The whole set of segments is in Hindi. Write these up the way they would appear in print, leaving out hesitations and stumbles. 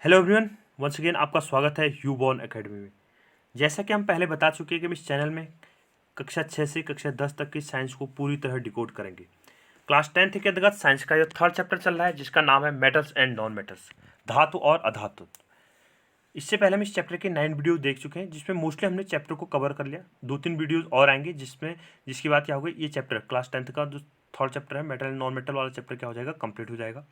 हेलो एवरीवन, वंस अगेन आपका स्वागत है यूबॉर्न एकेडमी में। जैसा कि हम पहले बता चुके हैं कि हम इस चैनल में कक्षा 6 से कक्षा 10 तक की साइंस को पूरी तरह डिकोड करेंगे। क्लास 10th के अंतर्गत साइंस का जो थर्ड चैप्टर चल रहा है, जिसका नाम है मेटल्स एंड नॉन मेटल्स, धातु और अधातु। इससे पहले हम इस चैप्टर के 9 वीडियो देख चुके हैं, जिसमें मोस्टली हमने चैप्टर को कवर कर लिया। 2-3 वीडियोज़ और आएंगे जिसकी बात क्या होगी, ये चैप्टर क्लास 10th का जो थर्ड चैप्टर है मेटल एंड नॉन मेटल वाला चैप्टर क्या हो जाएगा, कंप्लीट हो जाएगा।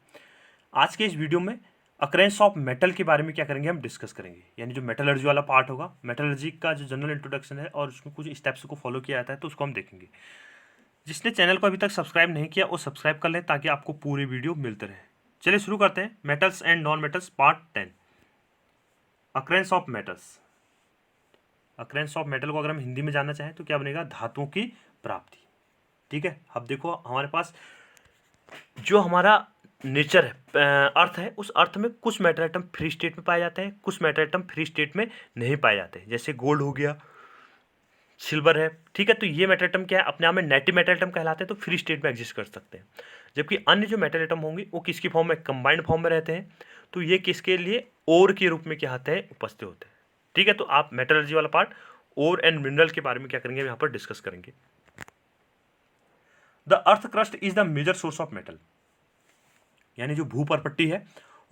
आज के इस वीडियो में अकरेंस ऑफ मेटल के बारे में क्या करेंगे, हम डिस्कस करेंगे। यानी जो मेटलर्जी वाला पार्ट होगा, मेटलर्जी का जो जनरल इंट्रोडक्शन है और उसमें कुछ स्टेप्स को फॉलो किया जाता है, तो उसको हम देखेंगे। जिसने चैनल को अभी तक सब्सक्राइब नहीं किया वो सब्सक्राइब कर ले, ताकि आपको पूरी वीडियो मिलते रहे। चलिए शुरू करते हैं। Metals and non metals part 10, occurrence of metals. Occurrence of metal को अगर हम हिंदी में जानना चाहें तो क्या बनेगा, धातुओं की प्राप्ति। ठीक है, अब देखो हमारे पास जो हमारा नेचर है, अर्थ है, उस अर्थ में कुछ मेटल आइटम फ्री स्टेट में पाए जाते हैं, कुछ मेटल आइटम फ्री स्टेट में नहीं पाए जाते हैं। जैसे गोल्ड हो गया, सिल्वर है। ठीक है, तो ये मेटल आइटम क्या है, अपने आप में नेटिव मेटल आइटम कहलाते हैं, तो फ्री स्टेट में एग्जिस्ट कर सकते हैं। जबकि अन्य जो मेटल आइटम होंगे वो किसकी फॉर्म में, कंबाइंड फॉर्म में रहते हैं, तो ये किसके लिए, ओर के रूप में क्या आते हैं, उपस्थित होते हैं। ठीक है, तो आप मेटलर्जी वाला पार्ट ओर एंड मिनरल के बारे में क्या करेंगे, यहाँ पर डिस्कस करेंगे। The earth crust is the major source of metal. यानी जो भूपर्पट्टी है,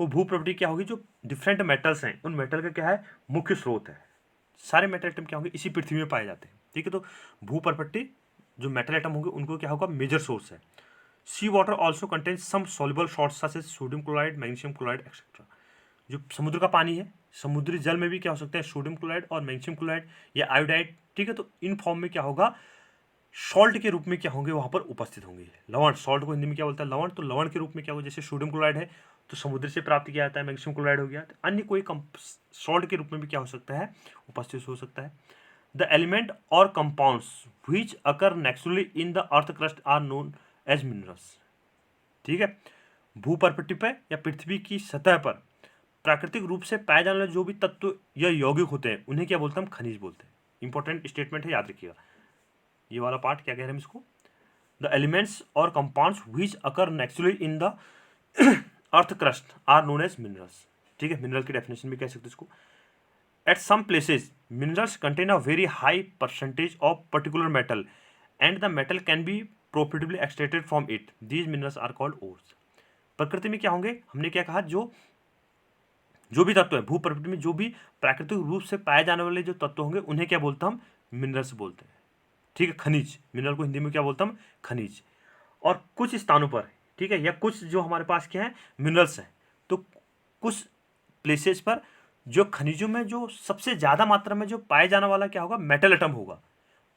वो भूपर्पट्टी क्या होगी, जो डिफरेंट मेटल्स हैं उन मेटल का क्या है, मुख्य स्रोत है। सारे मेटल आइटम क्या होंगे, इसी पृथ्वी में पाए जाते हैं। ठीक है, तो भूपर्पट्टी जो मेटल आइटम होंगे उनको क्या होगा, मेजर सोर्स है। Sea water also contain some soluble salts such as sodium chloride, magnesium chloride etcetera. जो समुद्र का पानी है, समुद्री जल में भी क्या हो सकता है, सोडियम क्लोराइड और मैग्नीशियम क्लोराइड या आयोडाइड। ठीक है, तो इन फॉर्म में क्या होगा, सॉल्ट के रूप में क्या होंगे, वहां पर उपस्थित होंगे। लवण, सॉल्ट को हिंदी में क्या बोलता है, लवण। तो लवण के रूप में क्या होगा, जैसे सोडियम क्लोराइड है तो समुद्र से प्राप्त किया जाता है, मैग्नीशियम क्लोराइड हो गया, तो अन्य कोई सॉल्ट के रूप में भी क्या हो सकता है, उपस्थित हो सकता है। द एलिमेंट और compounds which occur naturally in the earth crust are known as minerals. ठीक है, भूपर्पट्टी पर या पृथ्वी की सतह पर प्राकृतिक रूप से पाए जाने वाले जो भी तत्व या यौगिक होते हैं, उन्हें क्या बोलते हैं, हम खनिज बोलते हैं। इंपॉर्टेंट स्टेटमेंट है, याद रखिएगा। ये वाला पार्ट क्या कह रहे हैं हम इसको, द एलिमेंट्स और compounds which occur naturally in the earth crust are known as minerals. ठीक है, मिनरल की डेफिनेशन भी कह सकते हैं इसको। At some places minerals contain a very high percentage of particular metal and the metal can be profitably extracted from it, these minerals are called ores. प्रकृति में क्या होंगे, हमने क्या कहा, जो जो भी तत्व है भू प्रकृति में, जो भी प्राकृतिक रूप से पाए जाने वाले जो तत्व होंगे उन्हें क्या बोलते हैं, हम मिनरल्स बोलते हैं। ठीक है, खनिज, मिनरल को हिंदी में क्या बोलते हैं, हम खनिज। और कुछ स्थानों पर, ठीक है, या कुछ जो हमारे पास क्या है, मिनरल्स हैं, तो कुछ प्लेसेस पर जो खनिजों में जो सबसे ज़्यादा मात्रा में जो पाए जाने वाला क्या होगा, मेटल एटम होगा,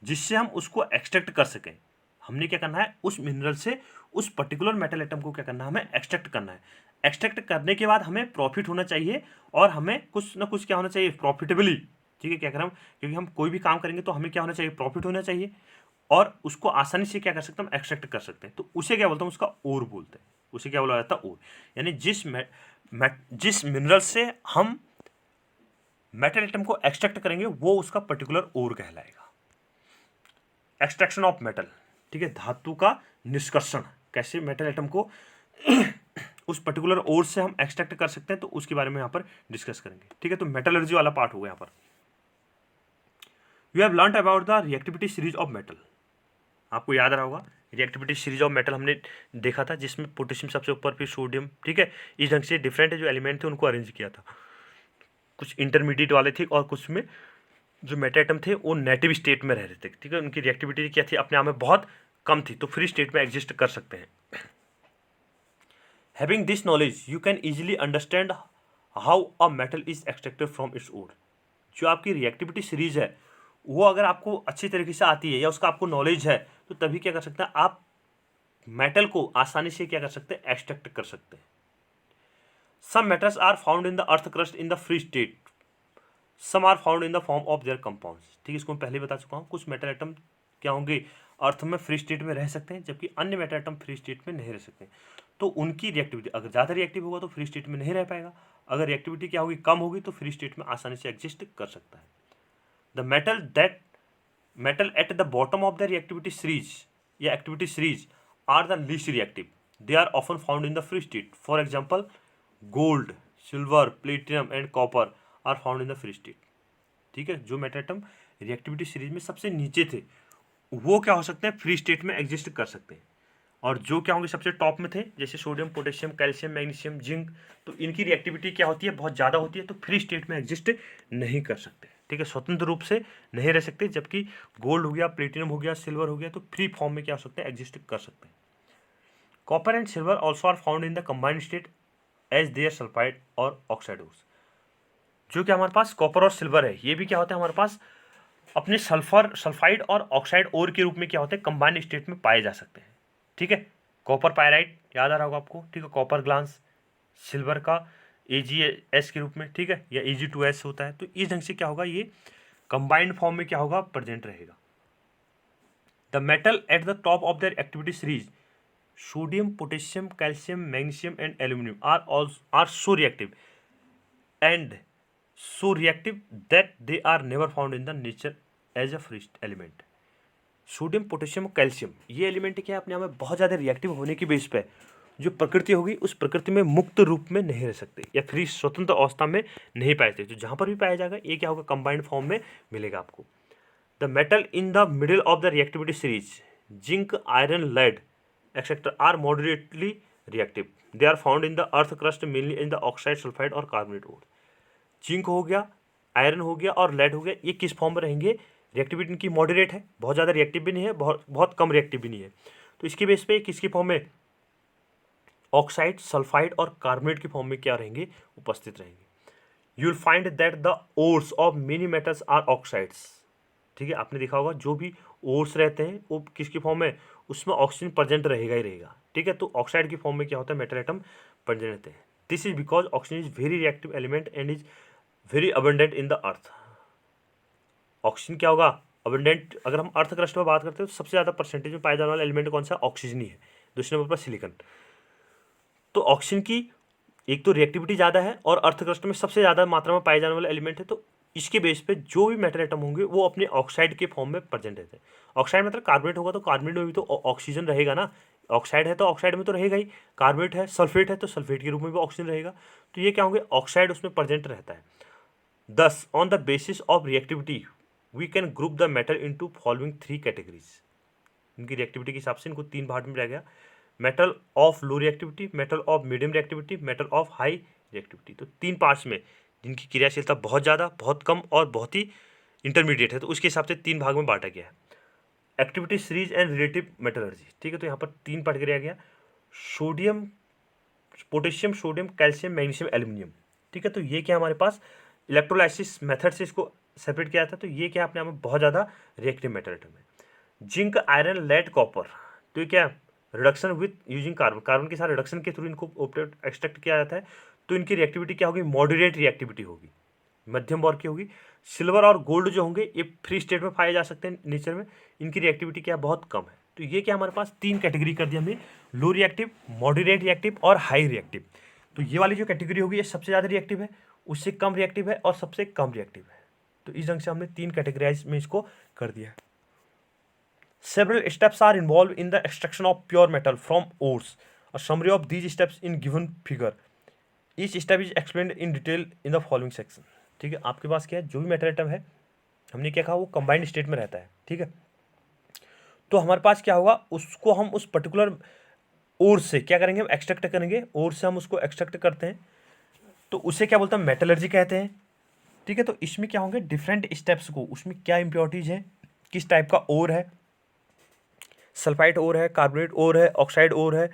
जिससे हम उसको एक्सट्रैक्ट कर सकें। हमने क्या करना है, उस मिनरल से उस पर्टिकुलर मेटल एटम को क्या करना है, हमें एक्सट्रैक्ट करना है। एक्सट्रैक्ट करने के बाद हमें प्रॉफिट होना चाहिए, और हमें कुछ ना कुछ क्या होना चाहिए, प्रॉफिटेबली। ठीक है, क्या करें हम, क्योंकि हम कोई भी काम करेंगे तो हमें क्या होना चाहिए, प्रॉफिट होना चाहिए, और उसको आसानी से क्या कर सकते हैं, हम एक्सट्रैक्ट कर सकते हैं। तो उसे क्या बोलते हैं, उसका ओर बोलते हैं। उसे क्या बोला जाता है, ओर। यानी जिस मिनरल से हम मेटल एटम को एक्सट्रैक्ट करेंगे वो उसका पर्टिकुलर ओर कहलाएगा। एक्सट्रैक्शन ऑफ मेटल, ठीक है, धातु का निष्कर्षण, कैसे मेटल एटम को उस पर्टिकुलर ओर से हम एक्सट्रैक्ट कर सकते हैं, तो उसके बारे में यहाँ पर डिस्कस करेंगे। ठीक है, तो मेटलर्जी वाला पार्ट होगा यहाँ पर। You have learn about the reactivity series of metal. आपको याद रहा होगा, रिएक्टिविटी सीरीज ऑफ मेटल हमने देखा था, जिसमें पोटेशियम सबसे ऊपर, फिर सोडियम। ठीक है, इस ढंग से डिफरेंट जो एलिमेंट थे उनको अरेंज किया था। कुछ इंटरमीडिएट वाले थे और कुछ में जो मेटल एटम थे वो नेटिव स्टेट में रह रहे थे। ठीक है, उनकी रिएक्टिविटी क्या थी, अपने आप में बहुत कम थी, तो फ्री स्टेट में एग्जिस्ट कर सकते हैं। Having this knowledge you can easily understand how a metal is extracted from its ore. जो आपकी रिएक्टिविटी सीरीज है वो अगर आपको अच्छी तरीके से आती है या उसका आपको नॉलेज है, तो तभी क्या कर सकते हैं, आप मेटल को आसानी से क्या कर सकते हैं, एक्सट्रैक्ट कर सकते हैं। Some metals are found in the earth crust in the free state, some are found in the form of their compounds. ठीक है, इसको मैं पहले बता चुका हूँ। कुछ मेटल एटम क्या होंगे, अर्थ में फ्री स्टेट में रह सकते हैं, जबकि अन्य मेटल एटम फ्री स्टेट में नहीं रह सकते। तो उनकी रिएक्टिविटी अगर ज़्यादा रिएक्टिव होगा तो फ्री स्टेट में नहीं रह पाएगा, अगर रिएक्टिविटी क्या होगी, कम होगी, तो फ्री स्टेट में आसानी से एग्जिस्ट कर सकता है। The metal at the bottom of the reactivity series या activity series are the least reactive, they are often found in the free state. For example gold, silver, platinum and copper are found in the free state. ठीक है, जो मेटल एटम रिएक्टिविटी सीरीज में सबसे नीचे थे वो क्या हो सकते हैं, फ्री स्टेट में एग्जिस्ट कर सकते हैं, और जो क्या होंगे सबसे टॉप में थे जैसे sodium, potassium, calcium, magnesium, zinc, तो इनकी रिएक्टिविटी क्या होती है, बहुत ज़्यादा होती है, तो फ्री स्टेट में एग्जिस्ट नहीं कर सकते। ठीक है, स्वतंत्र रूप से नहीं रह सकते, जबकि गोल्ड हो गया, प्लेटिनम हो गया, सिल्वर हो गया, तो फ्री फॉर्म में क्या हो सकते हैं, एग्जिस्ट कर सकते हैं। Copper and silver also are found in the combined state as their sulphide और ऑक्साइड ओर्स। जो कि हमारे पास कॉपर और सिल्वर है, ये भी क्या होता है हमारे पास अपने सल्फाइड और ऑक्साइड ओर के रूप में क्या होते हैं, कंबाइंड स्टेट में पाए जा सकते हैं। ठीक है, कॉपर पायराइट याद आ रहा होगा आपको, ठीक है, कॉपर ग्लास, सिल्वर का AgS के रूप में, ठीक है, या Ag2S होता है, तो इस ढंग से क्या होगा, ये कंबाइंड फॉर्म में क्या होगा, प्रेजेंट रहेगा। The metal at the top of their activity series sodium, potassium, calcium, magnesium and aluminium are so reactive and so reactive that they are never found in the nature as a free element। Sodium, potassium, calcium, ये एलिमेंट क्या है, अपने आप में बहुत ज़्यादा रिएक्टिव होने की बेस पे जो प्रकृति होगी उस प्रकृति में मुक्त रूप में नहीं रह सकते या फ्री स्वतंत्र अवस्था में नहीं पाए थे, तो जहाँ पर भी पाया जाएगा ये क्या होगा, कंबाइंड फॉर्म में मिलेगा आपको। The metal in the middle of the reactivity series zinc, iron, lead etcetera are moderately reactive. They are found in the earth crust mainly in the oxide, sulphide और कार्बोनेट ओर। जिंक हो गया, आयरन हो गया और लेड हो गया, ये किस फॉर्म में रहेंगे, रिएक्टिविटी इनकी मॉडरेट है, बहुत ज़्यादा रिएक्टिव भी नहीं है, बहुत कम रिएक्टिव भी नहीं है, तो इसके बेस पे किसकी फॉर्म में, ऑक्साइड, सल्फाइड और कार्बोनेट की फॉर्म में क्या रहेंगे, उपस्थित रहेंगे। You will find that the ores of many metals are oxides. ठीक है, आपने देखा होगा जो भी ओर्स रहते हैं वो किसकी फॉर्म में, उसमें ऑक्सीजन प्रेजेंट रहेगा ही रहेगा। ठीक है, तो ऑक्साइड की फॉर्म में क्या होता है, मेटल एटम प्रेजेंट रहते हैं। This is because oxygen is very reactive element and is very abundant in the earth. Oxygen क्या होगा, अबंडेंट, अगर हम अर्थ क्रस्ट में बात करते हैं तो सबसे ज़्यादा परसेंटेज में पाया जाने वाला एलिमेंट कौन सा, ऑक्सीजन ही है, दूसरे नंबर पर सिलिकॉन। तो ऑक्सीजन की एक तो रिएक्टिविटी ज़्यादा है और अर्थ क्रस्ट में सबसे ज़्यादा मात्रा में पाए जाने वाला एलिमेंट है, तो इसके बेस पे जो भी मेटल एटम होंगे वो अपने ऑक्साइड के फॉर्म में प्रेजेंट रहते हैं। ऑक्साइड मतलब कार्बोनेट होगा तो कार्बोनेट में भी तो ऑक्सीजन रहेगा ना, ऑक्साइड है तो ऑक्साइड में तो रहेगा ही, कार्बोनेट है, सल्फेट है तो सल्फेट के रूप में भी ऑक्सीजन रहेगा, तो ये क्या होंगे, ऑक्साइड उसमें प्रेजेंट रहता है। Thus, on the basis of reactivity, we can group the metal into following three categories। इनकी रिएक्टिविटी के हिसाब से इनको तीन भाग में रह गया, metal of low reactivity, metal of medium reactivity, metal of high reactivity. तो तीन पार्ट्स में जिनकी क्रियाशीलता बहुत ज़्यादा, बहुत कम और बहुत ही इंटरमीडिएट है, तो उसके हिसाब से तीन भाग में बांटा गया है। Activity series and relative metallurgy. ठीक है, तो यहाँ पर तीन पार्ट किया गया, sodium, potassium, sodium, calcium, magnesium, aluminium. ठीक है, तो ये क्या हमारे पास इलेक्ट्रोलाइसिस मेथड से इसको सेपरेट किया था, तो ये क्या अपने आप में बहुत ज़्यादा रिएक्टिव मेटल एटम है। जिंक, आयरन, लेड, कॉपर, तो ये क्या reduction with using carbon, carbon के साथ रिडक्शन के थ्रू इनको एक्सट्रैक्ट किया जाता है, तो इनकी रिएक्टिविटी क्या होगी, मॉडरेट रिएक्टिविटी होगी, मध्यम वर्ग की होगी। सिल्वर और गोल्ड जो होंगे ये फ्री स्टेट में पाए जा सकते हैं नेचर में, इनकी रिएक्टिविटी क्या बहुत कम है। तो ये क्या हमारे पास तीन कैटेगरी कर दिया हमने, लो रिएक्टिव, मॉडरेट रिएक्टिव और हाई रिएक्टिव। तो ये वाली जो कैटेगरी होगी ये सबसे ज़्यादा रिएक्टिव है, उससे कम रिएक्टिव है और सबसे कम रिएक्टिव है। तो इस ढंग से हमने तीन कैटेगराइज में इसको कर दिया है। Several steps are involve in the extraction of pure metal from ores. A summary of these steps in given figure. Each step is explained in detail in the following section. ठीक है, आपके पास क्या है, जो भी मेटल आइटम है हमने क्या कहा वो कंबाइंड स्टेट में रहता है। ठीक है, तो हमारे पास क्या होगा, उसको हम उस पर्टिकुलर ओर से क्या करेंगे, हम एक्सट्रैक्ट करेंगे, ओर से हम उसको एक्सट्रैक्ट करते हैं, तो उसे क्या बोलते हैं, मेटलर्जी कहते हैं। ठीक है, तो इसमें क्या होंगे डिफरेंट स्टेप्स को, उसमें क्या इम्प्योरिटीज है, किस टाइप का ओर है, सल्फाइड ओर है, कार्बोनेट ओर है, ऑक्साइड ओर है,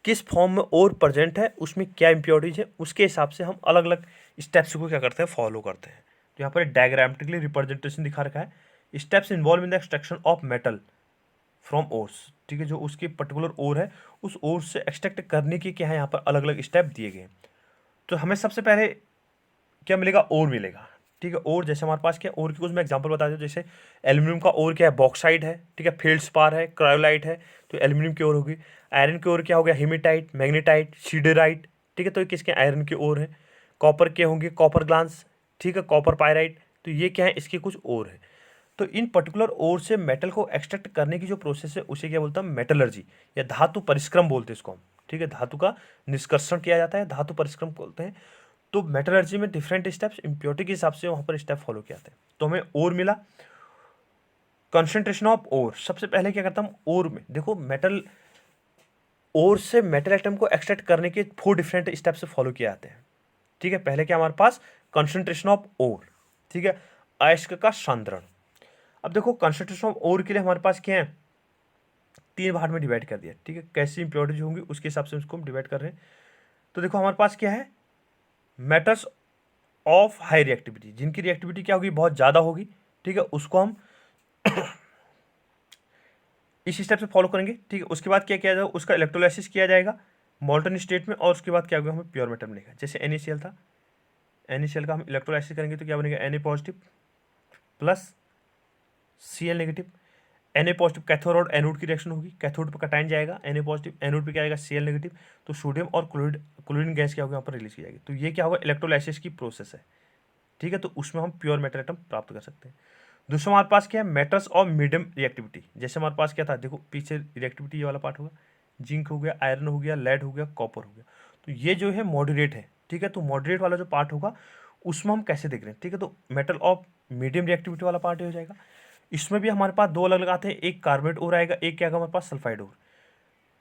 किस फॉर्म में ओर प्रेजेंट है, उसमें क्या इम्प्योरिटीज है, उसके हिसाब से हम अलग अलग स्टेप्स को क्या करते हैं, फॉलो करते हैं। तो यहाँ पर डायग्रामेटिकली रिप्रेजेंटेशन दिखा रखा है, steps involve in the extraction of metal from ores. ठीक है, जो उसके पर्टिकुलर ओर है उस ओर से एक्सट्रैक्ट करने के क्या है, यहाँ पर अलग अलग स्टेप दिए गए हैं। तो हमें सबसे पहले क्या मिलेगा, ओर मिलेगा। ठीक है, ओर जैसे हमारे पास क्या ओर की कुछ मैं एग्जांपल बता दूँ, जैसे एल्यूमिनियम का ओर क्या है, बॉक्साइड है। ठीक है, फेल्डस्पार है, क्रायोलाइट है, तो एल्यूमिनियम की ओर होगी। आयरन की ओर क्या हो गया, हेमेटाइट, मैग्नेटाइट, सीडराइट। ठीक है, तो ये किसके, आयरन की ओर है। कॉपर के होंगे, कॉपर ग्लांस। ठीक है, कॉपर पायराइट, तो ये क्या है, इसके कुछ ओर है। तो इन पर्टिकुलर ओर से मेटल को एक्सट्रैक्ट करने की जो प्रोसेस है उसे क्या बोलता है, मेटलर्जी या धातु परिश्रम बोलते हैं इसको हम। ठीक है, धातु का निष्कर्षण किया जाता है, धातु परिश्रम बोलते हैं। तो मेटलर्जी में डिफरेंट स्टेप्स इम्प्योरिटी के हिसाब से वहाँ पर स्टेप फॉलो किए जाते हैं। तो हमें ओर मिला, कंसंट्रेशन ऑफ ओर। सबसे पहले क्या करता हूँ, ओर में देखो मेटल, ओर से मेटल एटम को एक्सट्रैक्ट करने के 4 डिफरेंट स्टेप से फॉलो किए जाते हैं। ठीक है, पहले क्या हमारे पास कंसंट्रेशन ऑफ ओर, ठीक है, अयस्क का सांद्रण। अब देखो कंसंट्रेशन ऑफ ओर के लिए हमारे पास क्या है, 3 भाग में डिवाइड कर दिया। ठीक है, कैसी इंप्योरिटीज होंगी उसके हिसाब से उसको हम डिवाइड कर रहे हैं। तो देखो हमारे पास क्या है, मेटल्स ऑफ हाई रिएक्टिविटी, जिनकी रिएक्टिविटी क्या होगी, बहुत ज़्यादा होगी। ठीक है, उसको हम इस स्टेप से फॉलो करेंगे। ठीक है, उसके बाद क्या किया जाएगा, उसका इलेक्ट्रोलाइसिस किया जाएगा मॉल्टन स्टेट में, और उसके बाद क्या होगा, हमें प्योर मेटल मिलेगा। जैसे NaCl था, NaCl का हम इलेक्ट्रोलाइसिस करेंगे तो क्या बनेगा, Na positive plus Cl negative. Na positive cathode और एनोड की रिएक्शन होगी, कैथोड पर कटाइन जाएगा Na पॉजिटिव, एनोड पे क्या आएगा Cl नेगेटिव। तो सोडियम और क्लोरीन गैस क्या होगी यहाँ पर रिलीज की जाएगी। तो ये क्या होगा, इलेक्ट्रोलाइसिस की प्रोसेस है। ठीक है, तो उसमें हम प्योर मेटल एटम प्राप्त कर सकते हैं। दूसरा हमारे पास क्या है, मेटल्स ऑफ मीडियम रिएक्टिविटी। जैसे हमारे पास क्या था, देखो पीछे रिएक्टिविटी ये वाला पार्ट होगा, जिंक हो गया, आयरन हो गया, लेड हो गया, कॉपर हो गया। तो ये जो है मॉडरेट है। ठीक है, तो मॉडरेट वाला जो पार्ट होगा उसमें हम कैसे देख रहे हैं। ठीक है, तो मेटल ऑफ मीडियम रिएक्टिविटी वाला पार्ट हो जाएगा। इसमें भी हमारे पास 2 अलग अलग आते हैं, एक कार्बोनेट ओर आएगा, एक क्या आएगा हमारे पास सल्फाइड ओर।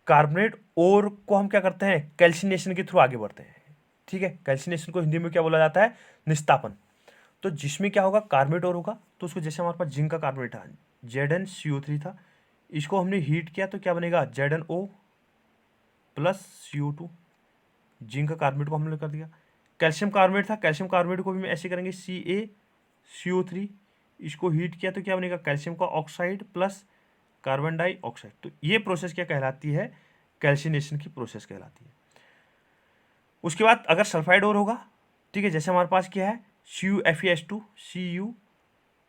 कार्बोनेट ओर को हम क्या करते हैं, कैल्सिनेशन के थ्रू आगे बढ़ते हैं। ठीक है, कैल्सिनेशन को हिंदी में क्या बोला जाता है, निस्तापन। तो जिसमें क्या होगा, कार्बोनेट और होगा, तो उसको जैसे हमारे पास जिंक का कार्बोनेट था, ZnCO3 था, इसको हमने हीट किया तो क्या बनेगा, ZnO प्लस CO2। जिंक का कार्बोनेट को हमने कर दिया। कैल्शियम कार्बोनेट था, कैल्शियम कार्बोनेट को भी हम ऐसे करेंगे, CaCO3, इसको हीट किया तो क्या बनेगा, कैल्शियम का ऑक्साइड प्लस कार्बन डाइऑक्साइड। तो ये प्रोसेस क्या कहलाती है, कैल्सिनेशन की प्रोसेस कहलाती है। उसके बाद अगर सल्फाइड और होगा, ठीक है, जैसे हमारे पास क्या है, CuFeS2,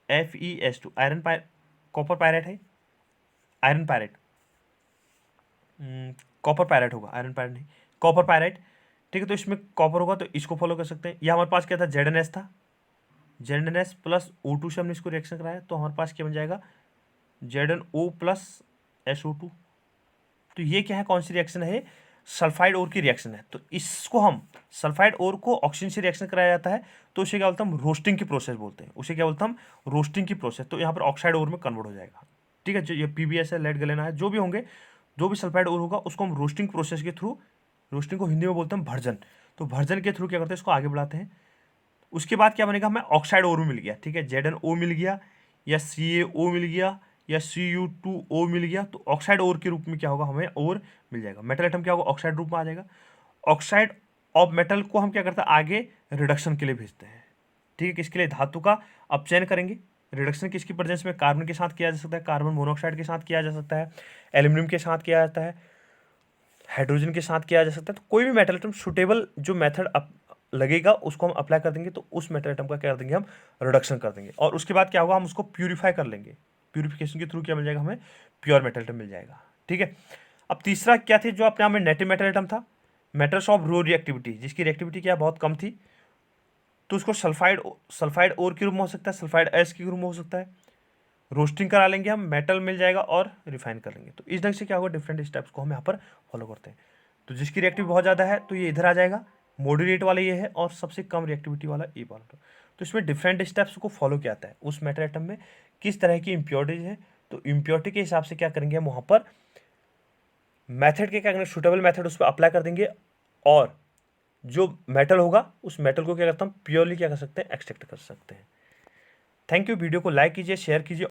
CuFeS2, iron copper pirate है, आयरन पायरेट, कॉपर पायरेट होगा, आयरन पायरेट नहीं, कॉपर पायरेट। ठीक है, तो इसमें कॉपर होगा तो इसको फॉलो कर सकते हैं। या हमारे पास क्या था, ZnS था, ZnS प्लस O2 से हमने इसको रिएक्शन कराया तो हमारे पास क्या बन जाएगा, ZnO प्लस SO2। तो ये क्या है, कौन सी रिएक्शन है, सल्फाइड ओर की रिएक्शन है। तो इसको हम सल्फाइड ओर को ऑक्सीजन से रिएक्शन कराया जाता है तो उसे क्या बोलते हैं, हम रोस्टिंग की प्रोसेस बोलते हैं, उसे क्या बोलते हैं हम, रोस्टिंग की प्रोसेस। तो यहाँ पर ऑक्साइड ओर में कन्वर्ट हो जाएगा। ठीक है, जो ये PbS है, लेड गलेना है, जो भी होंगे, जो भी सल्फाइड ओर होगा उसको हम रोस्टिंग प्रोसेस के थ्रू, रोस्टिंग को हिंदी में बोलते हैं भर्जन, तो भर्जन के थ्रू क्या करते हैं, इसको आगे बढ़ाते हैं। उसके बाद क्या बनेगा, हमें ऑक्साइड ओर मिल गया। ठीक है, ZnO मिल गया, या CaO मिल गया, या Cu2O मिल गया, तो ऑक्साइड ओर के रूप में क्या होगा, हमें ओर मिल जाएगा। मेटल एटम क्या होगा, ऑक्साइड रूप में आ जाएगा। ऑक्साइड ऑफ मेटल को हम क्या करते हैं, आगे रिडक्शन के लिए भेजते हैं। ठीक है, किसके लिए, धातु का अपचयन करेंगे। रिडक्शन किसकी प्रेजेंस में, कार्बन के साथ किया जा सकता है, कार्बन मोनोऑक्साइड के साथ किया जा सकता है, एल्यूमिनियम के साथ किया जाता है, हाइड्रोजन के साथ किया जा सकता है। तो कोई भी मेटल एटम सुटेबल जो मेथड लगेगा उसको हम अप्लाई कर देंगे, तो उस मेटल एटम का क्या कर देंगे, हम रिडक्शन कर देंगे। और उसके बाद क्या होगा, हम उसको प्यूरिफाई कर लेंगे। प्यूरिफिकेशन के थ्रू क्या मिल जाएगा, हमें प्योर मेटल एटम मिल जाएगा। ठीक है, अब तीसरा क्या थी, जो अपने आप में नेटिव मेटल एटम था, मेटल्स ऑफ लो रिएक्टिविटी, जिसकी रिएक्टिविटी क्या बहुत कम थी, तो उसको सल्फाइड ओर के रूप में हो सकता है, सल्फाइड एस के रूप में हो सकता है। रोस्टिंग करा लेंगे हम, मेटल मिल जाएगा और रिफाइन कर लेंगे। तो इस ढंग से क्या होगा, डिफरेंट स्टेप्स को हम यहाँ पर फॉलो करते हैं। तो जिसकी रिएक्टिविटी बहुत ज़्यादा है तो ये इधर आ जाएगा, मॉडरेट वाला ये है, और सबसे कम रिएक्टिविटी वाला ये वाला। तो इसमें डिफरेंट स्टेप्स को फॉलो किया जाता है, उस मेटल एटम में किस तरह की इम्प्योरिटीज है, तो इम्प्योरिटी के हिसाब से क्या करेंगे हम वहाँ पर मेथड के क्या करेंगे, सुटेबल मेथड उस पर अप्लाई कर देंगे, और जो मेटल होगा उस मेटल को क्या करता हम प्योरली क्या कर सकते हैं, एक्सट्रैक्ट कर सकते हैं। थैंक यू, वीडियो को लाइक कीजिए, शेयर कीजिए।